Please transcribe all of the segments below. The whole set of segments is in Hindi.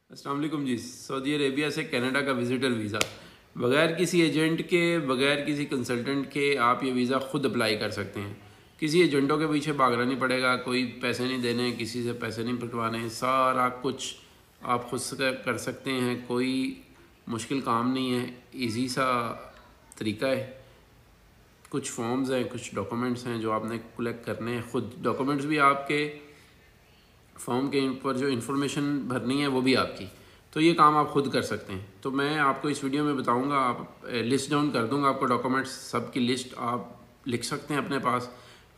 अस्सलाम वालेकुम जी। सऊदी अरेबिया से कनाडा का विज़िटर वीज़ा बग़ैर किसी एजेंट के, बग़ैर किसी कंसल्टेंट के आप ये वीज़ा ख़ुद अप्लाई कर सकते हैं। किसी एजेंटों के पीछे भागना नहीं पड़ेगा, कोई पैसे नहीं देने, किसी से पैसे नहीं पटवाने, सारा कुछ आप खुद से कर सकते हैं। कोई मुश्किल काम नहीं है, इजी सा तरीका है। कुछ फॉर्म्स हैं, कुछ डॉक्यूमेंट्स हैं जो आपने कलेक्ट करने हैं खुद। डॉक्यूमेंट्स भी आपके, फॉर्म के ऊपर जो इन्फॉर्मेशन भरनी है वो भी आपकी। तो ये काम आप खुद कर सकते हैं। तो मैं आपको इस वीडियो में बताऊंगा, आप लिस्ट डाउन कर दूंगा आपको डॉक्यूमेंट्स सब की लिस्ट आप लिख सकते हैं अपने पास।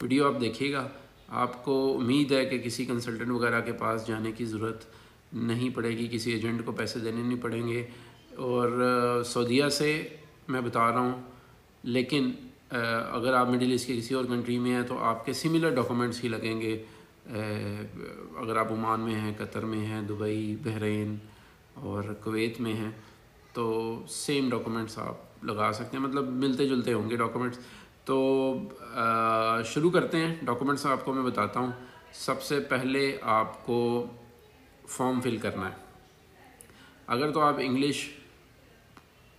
वीडियो आप देखिएगा, आपको उम्मीद है कि किसी कंसल्टेंट वगैरह के पास जाने की ज़रूरत नहीं पड़ेगी, किसी एजेंट को पैसे देने नहीं पड़ेंगे। और सऊदीया से मैं बता रहा हूँ, लेकिन अगर आप मिडिल ईस्ट के किसी और कंट्री में हैं तो आपके सिमिलर डॉक्यूमेंट्स ही लगेंगे। अगर आप ओमान में हैं, कतर में हैं, दुबई, बहरीन और कुवैत में हैं तो सेम डॉक्यूमेंट्स आप लगा सकते हैं, मतलब मिलते जुलते होंगे डॉक्यूमेंट्स। तो शुरू करते हैं। डॉक्यूमेंट्स आपको मैं बताता हूँ। सबसे पहले आपको फॉर्म फिल करना है। अगर तो आप इंग्लिश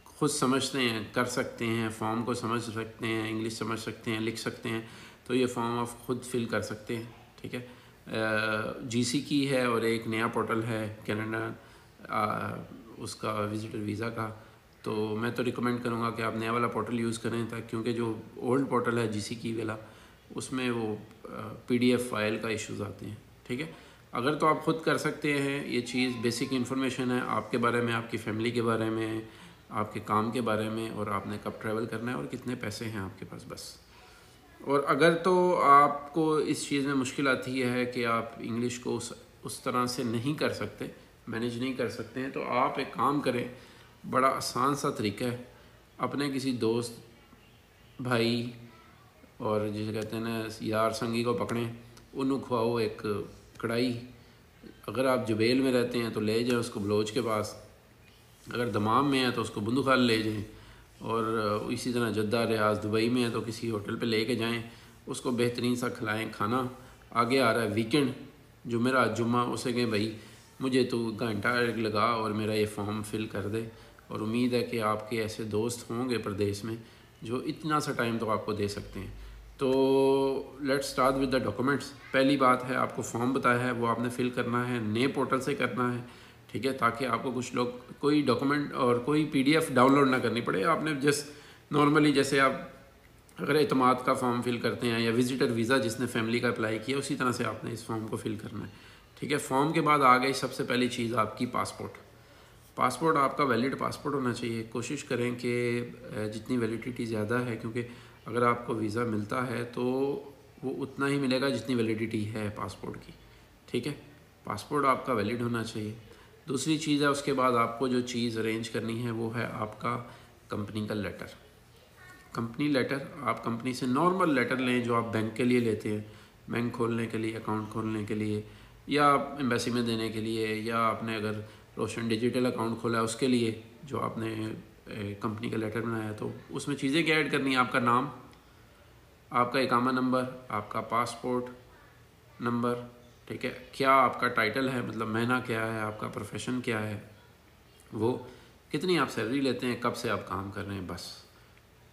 खुद समझते हैं, कर सकते हैं, फॉर्म को समझ सकते हैं, इंग्लिश समझ सकते हैं, लिख सकते हैं, तो ये फॉर्म आप खुद फिल कर सकते हैं। ठीक है। जीसी की है और एक नया पोर्टल है कनाडा उसका विज़िटर वीज़ा का। तो मैं तो रिकमेंड करूँगा कि आप नया वाला पोर्टल यूज़ करें, ताकि क्योंकि जो ओल्ड पोर्टल है जीसी की वाला, उसमें वो पीडीएफ फाइल का इश्यूज़ आते हैं। ठीक है। अगर तो आप ख़ुद कर सकते हैं, ये चीज़ बेसिक इन्फॉर्मेशन है आपके बारे में, आपकी फ़ैमिली के बारे में, आपके काम के बारे में, और आपने कब ट्रैवल करना है और कितने पैसे हैं आपके पास, बस। और अगर तो आपको इस चीज़ में मुश्किल आती है कि आप इंग्लिश को उस तरह से नहीं कर सकते, मैनेज नहीं कर सकते हैं, तो आप एक काम करें। बड़ा आसान सा तरीका है। अपने किसी दोस्त, भाई और जिसे कहते हैं ना यार संगी को पकड़ें, उन्हें खुआओ एक कढ़ाई। अगर आप जुबेल में रहते हैं तो ले जाएं उसको बलोच के पास, अगर दमाम में है तो उसको बंदूखाल ले जाएं, और इसी तरह जद्दा, रियाज, दुबई में है तो किसी होटल पे लेके जाएं, उसको बेहतरीन सा खिलाएं खाना। आगे आ रहा है वीकेंड, जुमेरात, जुम्मा, उसे कहें भाई मुझे तो घंटा लगा और मेरा ये फॉर्म फिल कर दे। और उम्मीद है कि आपके ऐसे दोस्त होंगे प्रदेश में जो इतना सा टाइम तो आपको दे सकते हैं। तो let's start with the documents. पहली बात है, आपको फॉर्म बताया है वो आपने फ़िल करना है, नए पोर्टल से करना है। ठीक है, ताकि आपको कुछ लोग कोई डॉक्यूमेंट और कोई पीडीएफ डाउनलोड ना करनी पड़े। आपने जस्ट नॉर्मली जैसे आप अगर एतमाद का फॉर्म फिल करते हैं या विज़िटर वीज़ा जिसने फैमिली का अप्लाई किया, उसी तरह से आपने इस फॉर्म को फिल करना है। ठीक है। फॉर्म के बाद आ गई सबसे पहली चीज़ आपकी पासपोर्ट। पासपोर्ट आपका वैलिड पासपोर्ट होना चाहिए। कोशिश करें कि जितनी वैलिडिटी ज़्यादा है, क्योंकि अगर आपको वीज़ा मिलता है तो वो उतना ही मिलेगा जितनी वैलिडिटी है पासपोर्ट की। ठीक है। पासपोर्ट आपका वैलिड होना चाहिए। दूसरी चीज़ है, उसके बाद आपको जो चीज़ अरेंज करनी है वो है आपका कंपनी का लेटर। कंपनी लेटर, आप कंपनी से नॉर्मल लेटर लें जो आप बैंक के लिए लेते हैं, बैंक खोलने के लिए, अकाउंट खोलने के लिए, या एम्बेसी में देने के लिए, या आपने अगर रोशन डिजिटल अकाउंट खोला है उसके लिए जो आपने कंपनी का लेटर बनाया है। तो उसमें चीज़ें क्या ऐड करनी है? आपका नाम, आपका इकामा नंबर, आपका पासपोर्ट नंबर। ठीक है। क्या आपका टाइटल है, मतलब महीना क्या है, आपका प्रोफेशन क्या है, वो कितनी आप सैलरी लेते हैं, कब से आप काम कर रहे हैं, बस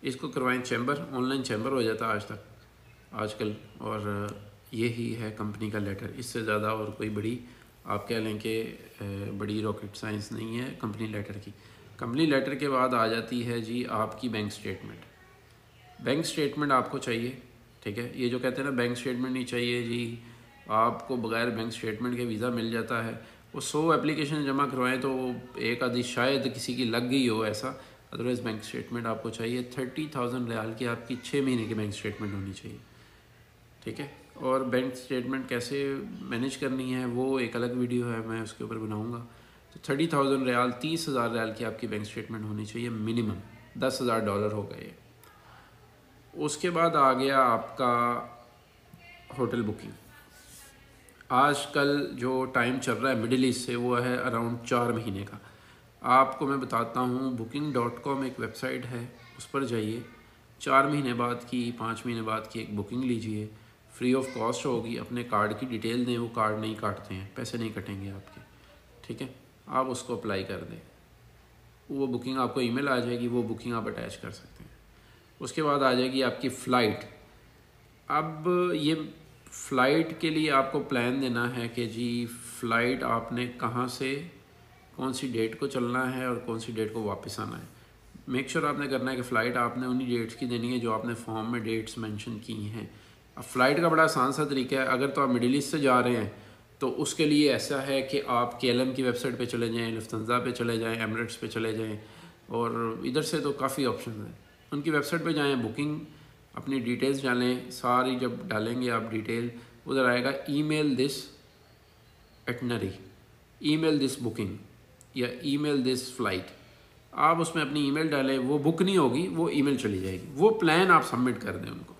इसको करवाएं। चैम्बर, ऑनलाइन चैम्बर हो जाता है आजकल, और यही है कंपनी का लेटर। इससे ज़्यादा और कोई बड़ी आप कह लें कि बड़ी रॉकेट साइंस नहीं है कंपनी लेटर की। कंपनी लेटर के बाद आ जाती है जी आपकी बैंक स्टेटमेंट। बैंक स्टेटमेंट आपको चाहिए। ठीक है। ये जो कहते हैं ना बैंक स्टेटमेंट नहीं चाहिए जी, आपको बगैर बैंक स्टेटमेंट के वीज़ा मिल जाता है। वो 100 एप्लीकेशन जमा करवाएं तो एक आधी शायद किसी की लग गई हो ऐसा, अदरवाइज़ बैंक स्टेटमेंट आपको चाहिए। 30,000 रियाल की आपकी 6 महीने की बैंक स्टेटमेंट होनी चाहिए। ठीक है। और बैंक स्टेटमेंट कैसे मैनेज करनी है वो एक अलग वीडियो है, मैं उसके ऊपर बनाऊँगा। तो 30,000 रियाल, 30,000 रियाल की आपकी बैंक स्टेटमेंट होनी चाहिए मिनिमम। $10,000 हो गए। उसके बाद आ गया आपका होटल बुकिंग। आजकल जो टाइम चल रहा है मिडिल ईस्ट से, वो है अराउंड 4 महीने का। आपको मैं बताता हूँ, booking.com एक वेबसाइट है, उस पर जाइए। 4 महीने बाद की, 5 महीने बाद की एक बुकिंग लीजिए, फ्री ऑफ कॉस्ट होगी। अपने कार्ड की डिटेल दें, वो कार्ड नहीं काटते हैं, पैसे नहीं कटेंगे आपके। ठीक है। आप उसको अप्लाई कर दें, वो बुकिंग आपको ईमेल आ जाएगी, वो बुकिंग आप अटैच कर सकते हैं। उसके बाद आ जाएगी आपकी फ़्लाइट। अब ये फ़्लाइट के लिए आपको प्लान देना है कि जी फ़्लाइट आपने कहाँ से कौन सी डेट को चलना है और कौन सी डेट को वापस आना है। मेक श्योर आपने करना है कि फ़्लाइट आपने उन्हीं डेट्स की देनी है जो आपने फॉर्म में डेट्स मेंशन की हैं। अब फ़्लाइट का बड़ा आसान सा तरीका है। अगर तो आप मिडिल ईस्ट से जा रहे हैं तो उसके लिए ऐसा है कि आप KLM की वेबसाइट पे चले जाएं, लुफ्थांसा पे चले जाएं, एमिरेट्स पे चले जाएं, और इधर से तो काफ़ी ऑप्शन हैं। उनकी वेबसाइट पे जाएं, बुकिंग अपनी डिटेल्स डालें, सारी जब डालेंगे आप डिटेल, उधर आएगा email this itinerary, email this booking या ईमेल दिस फ़्लाइट। आप उसमें अपनी ईमेल डालें, वो बुक नहीं होगी, वो ईमेल चली जाएगी। वो प्लान आप सबमिट कर दें उनको,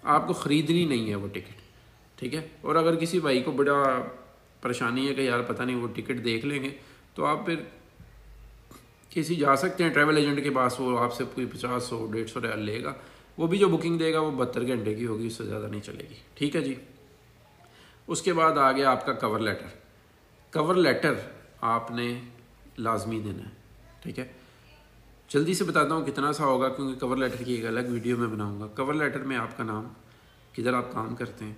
आपको ख़रीदनी नहीं है वो टिकट, ठीक है। और अगर किसी भाई को बड़ा परेशानी है कि यार पता नहीं वो टिकट देख लेंगे, तो आप फिर किसी जा सकते हैं ट्रैवल एजेंट के पास, वो आपसे कोई 50-100-150 रियाल लेगा। वो भी जो बुकिंग देगा वो 72 घंटे की होगी, उससे ज़्यादा नहीं चलेगी, ठीक है जी। उसके बाद आ गया आपका कवर लेटर। कवर लेटर आपने लाजमी देना है, ठीक है। जल्दी से बताता हूँ कितना सा होगा, क्योंकि कवर लेटर की एक अलग वीडियो में बनाऊँगा। कवर लेटर में आपका नाम, किधर आप काम करते हैं,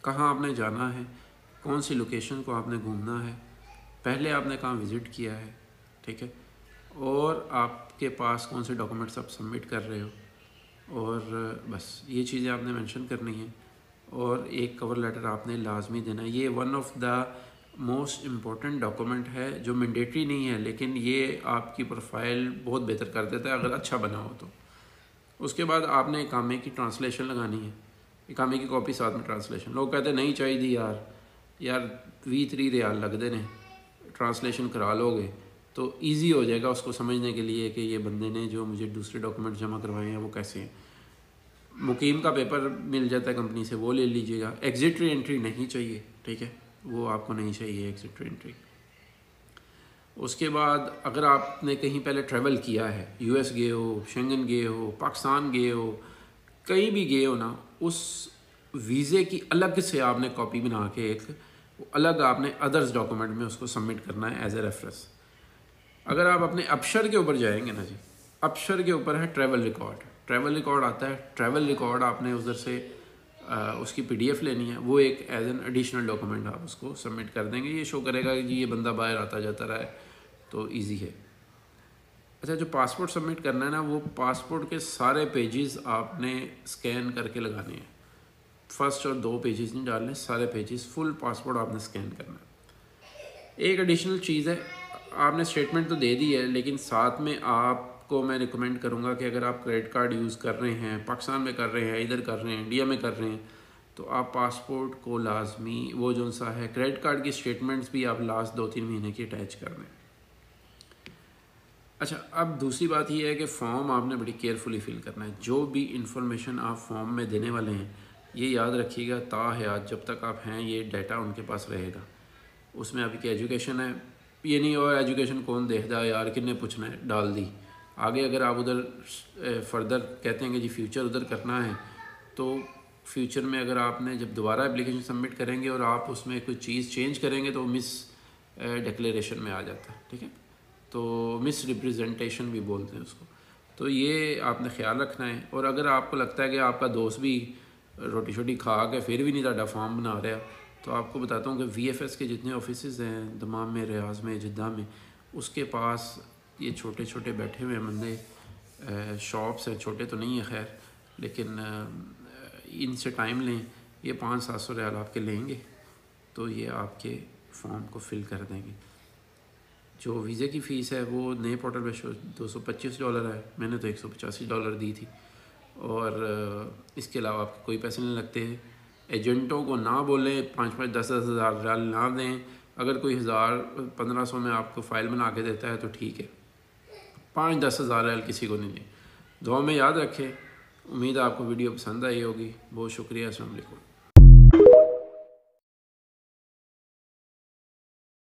कहाँ आपने जाना है, कौन सी लोकेशन को आपने घूमना है, पहले आपने कहाँ विज़िट किया है, ठीक है, और आपके पास कौन से डॉक्यूमेंट्स आप सबमिट कर रहे हो, और बस ये चीज़ें आपने मेंशन करनी है। और एक कवर लेटर आपने लाजमी देना है। ये one of the most important document है जो मैंडेटरी नहीं है, लेकिन ये आपकी प्रोफाइल बहुत बेहतर कर देता है अगर अच्छा बना हो तो। उसके बाद आपने इकामे की ट्रांसलेशन लगानी है, इकामे की कॉपी साथ में ट्रांसलेशन। लोग कहते हैं नहीं चाहिए यार 20-30 रियाल लगते हैं, ट्रांसलेशन करा लोगे तो इजी हो जाएगा उसको समझने के लिए कि ये बंदे ने जो मुझे दूसरे डॉक्यूमेंट जमा करवाए हैं वो कैसे हैं। मुकीम का पेपर मिल जाता है कंपनी से, वो ले लीजिएगा। एग्जिट री एंट्री नहीं चाहिए, ठीक है, वो आपको नहीं चाहिए एग्जिट री एंट्री। उसके बाद अगर आपने कहीं पहले ट्रैवल किया है, US गए हो, शेंगन गए हो, पाकिस्तान गए हो, कहीं भी गए हो ना, उस वीज़े की अलग से आपने कॉपी बना के एक अलग आपने अदर्स डॉक्यूमेंट में उसको सबमिट करना है एज ए रेफरेंस। अगर आप अपने अपशर के ऊपर जाएंगे ना जी, अपशर के ऊपर है ट्रैवल रिकॉर्ड। ट्रैवल रिकॉर्ड आता है, ट्रैवल रिकॉर्ड आपने उधर से उसकी PDF लेनी है, वो एक एज एन एडिशनल डॉक्यूमेंट आप उसको सबमिट कर देंगे। ये शो करेगा कि जी ये बंदा बाहर आता जाता रहा है, तो इजी है। अच्छा, जो पासपोर्ट सबमिट करना है ना, वो पासपोर्ट के सारे पेजेस आपने स्कैन करके लगाने हैं। फर्स्ट और 2 पेजेस नहीं डालने, सारे पेजेस फुल पासपोर्ट आपने स्कैन करना है। एक एडिशनल चीज़ है, आपने स्टेटमेंट तो दे दी है, लेकिन साथ में आपको मैं रिकमेंड करूँगा कि अगर आप क्रेडिट कार्ड यूज़ कर रहे हैं, पाकिस्तान में कर रहे हैं, इधर कर रहे हैं, इंडिया में कर रहे हैं, तो आप पासपोर्ट को लाजमी वो जो सा है क्रेडिट कार्ड की स्टेटमेंट्स भी आप लास्ट 2-3 महीने की अटैच कर दें। अच्छा, अब दूसरी बात ये है कि फॉर्म आपने बड़ी केयरफुली फिल करना है। जो भी इंफॉर्मेशन आप फॉर्म में देने वाले हैं, ये याद रखिएगा ताहयात जब तक आप हैं ये डाटा उनके पास रहेगा। उसमें आपकी एजुकेशन है, ये नहीं और एजुकेशन कौन देखता है यार, किन्ने पूछना है, डाल दी। आगे अगर आप उधर फर्दर कहते हैं कि जी फ्यूचर उधर करना है, तो फ्यूचर में अगर आपने जब दोबारा एप्लीकेशन सबमिट करेंगे और आप उसमें कोई चीज़ चेंज करेंगे तो मिस डिक्लेरेशन में आ जाता है, ठीक है, तो मिस रिप्रेजेंटेशन भी बोलते हैं उसको। तो ये आपने ख्याल रखना है। और अगर आपको लगता है कि आपका दोस्त भी रोटी शोटी खा के फिर भी नहीं ताड़ा फॉर्म बना रहा, तो आपको बताता हूँ कि VFS के जितने ऑफिसेज़ हैं दमाम में, रियाज में, जिद्दा में, उसके पास ये छोटे छोटे बैठे हुए बंदे, शॉप्स हैं, छोटे तो नहीं है खैर, लेकिन इनसे टाइम लें, ये 500-700 रियाल आपके लेंगे, तो ये आपके फॉर्म को फिल कर देंगे। जो वीज़े की फ़ीस है वो नए पोर्टल पे $225 है, मैंने तो $185 दी थी, और इसके अलावा आपके कोई पैसे नहीं लगते हैं। एजेंटों को ना बोलें 5-5, 10-10 हज़ार रियाल ना दें। अगर कोई 1000-1500 में आपको फ़ाइल बना के देता है तो ठीक है, 5-10 हज़ार रियाल किसी को नहीं दें। दुआ में याद रखें। उम्मीद है आपको वीडियो पसंद आई होगी। बहुत शुक्रिया। अस्सलाम वालेकुम।